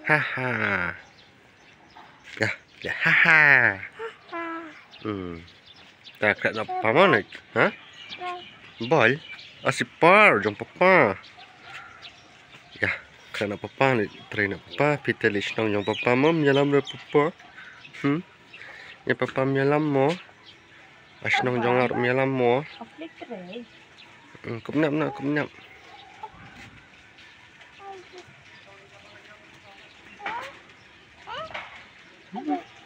Haha. Ya, ya haha. Tak nak apa mana? Ha? Bol? Asyik par, jom papa. Ya, kena papa ni, try nak papa. Kita lisnong jom papa mau menyelam le papa. Ya papa menyelam mo. Asnong jong arep menyelam mo. Kumnap nak, kumnap.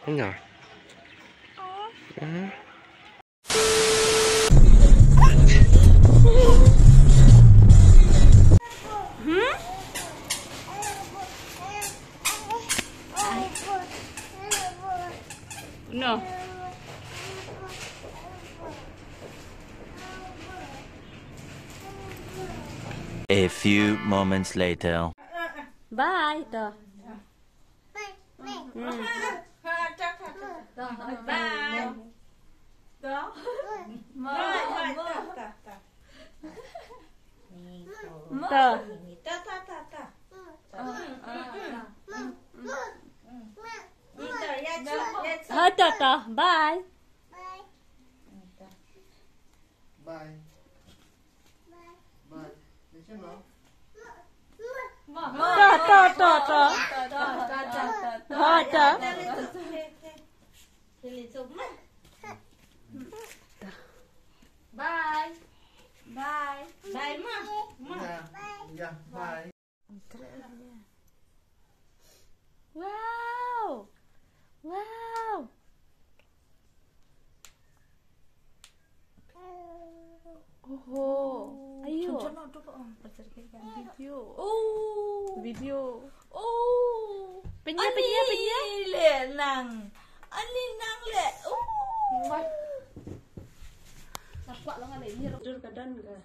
Nya. No. A few moments later. Bye. Dah. Bye. Bye. Wow. Wow. Oh, ayo. Video. Oh. Video. Oh. Penya. Le nang. Ani nang le. Oh. Nampak lah ngale ni tidur kadan ke.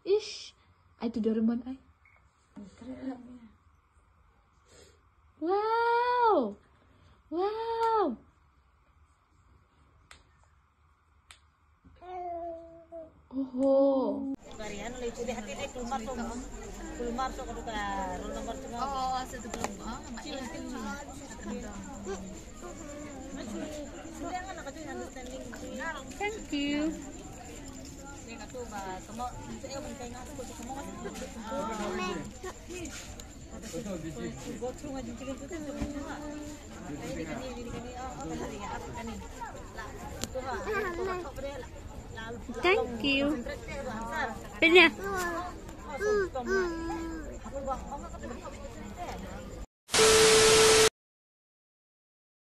Ish, ai tu Doraemon ai. Wow. Wow. Oh. Varian oleh jadi hati dia keluar tu ke roll number tu. Oh, satu belum. Ah, mak ini. Thank you. Thank you. Penya.